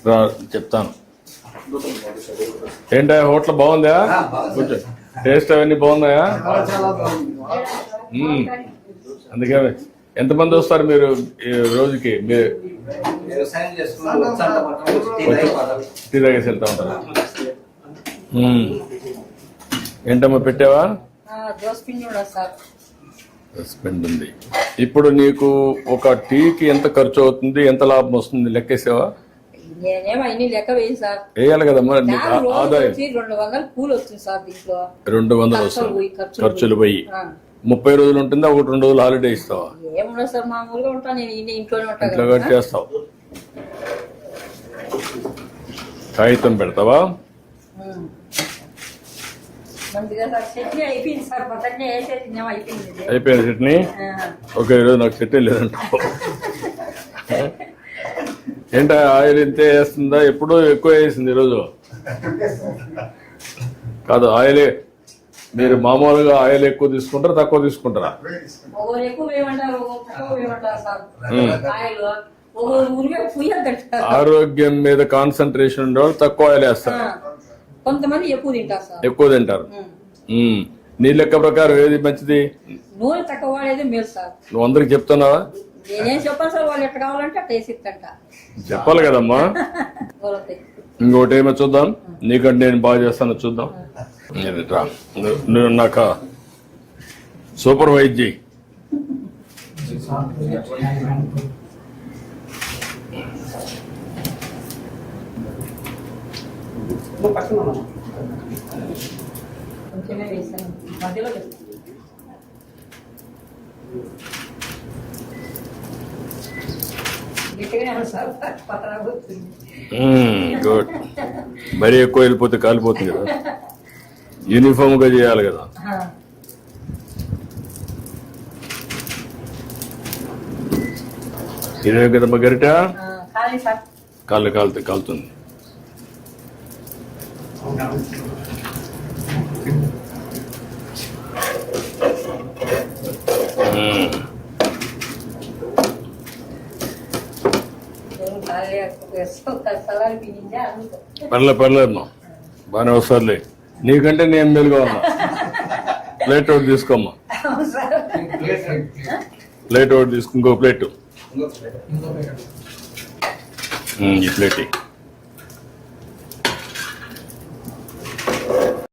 రా చెప్తాను. ఏంటా హోటల్ బాగుందా? కొంచెం టేస్ట్ అవన్నీ బాగున్నాయా? అందుకే ఎంతమంది వస్తారు మీరు రోజుకి? మీరు టీ తాగేసి వెళ్తా ఉంటారా? ఏంటమ్మా పెట్టావా? పిండి ఉంది. ఇప్పుడు నీకు ఒక టీకి ఎంత ఖర్చు అవుతుంది, ఎంత లాభం వస్తుంది లెక్కేసావా? నేనేమో అన్ని లెక్క వేయి సార్. వేయాలి కదమ్మా. ఆదాయం 200 కూలి వస్తుంది సార్. దీంట్లో 200 వస్తుంది, ఖర్చులు పోయి 30 రోజులు ఉంటుందా? 1-2 రోజులు హాలిడే ఇస్తావా? ఏముండదు సార్, మామూలుగా ఉంటాను నేను. ఇంట్లోనే ఇంట్లో చేస్తావు. కాగితం పెడతావా? అయిపోయింది చట్నీ. ఓకే, ఈరోజు నాకు చట్నీ లేదంటావు. ఏంటా ఆయిల్ ఇంతే వేస్తుందా? ఎప్పుడూ ఎక్కువ వేసింది ఈరోజు కాదు. ఆయిలే మీరు మామూలుగా ఆయిల్ ఎక్కువ తీసుకుంటారా తక్కువ తీసుకుంటారా? ఆరోగ్యం మీద కాన్సన్ట్రేషన్ ఉండేవాళ్ళు తక్కువ ఆయిల్ వేస్తారు, కొంతమంది ఎక్కువ తింటారు సార్. ఎక్కువ తింటారు. నీ లెక్క ప్రకారం ఏది మంచిది? నూనె తక్కువ వాడేది మేలు సార్. నువ్వు అందరికి చెప్తున్నావా? నేనేం చెప్పాలి సార్, వాళ్ళు ఎట్లా కావాలంటే అట్లా వేసిస్తంట. చెప్పాలి కదమ్మా. ఇంకోటి ఏమో చూద్దాం, నీకంటే నేను బాగా చేస్తాను చూద్దాం. నువ్వు నాకు సూపర్వైజ్ చేయి. గుడ్. మరీ ఎక్కువ వెళ్ళిపోతే కాలిపోతుంది కదా, యూనిఫామ్ గా చేయాలి కదా. ఇదే కదమ్మా గరిట. కాలుతుంది. పర్లేదమ్మా, బాగానే వస్తారులే. నీకంటే నేను మేలుగా ఉన్నా. ప్లేట్ ఒకటి తీసుకోమ్మా. ప్లేట్ ఒకటి తీసుకో. ఇంకో ప్లేట్ ఈ ప్లేట్.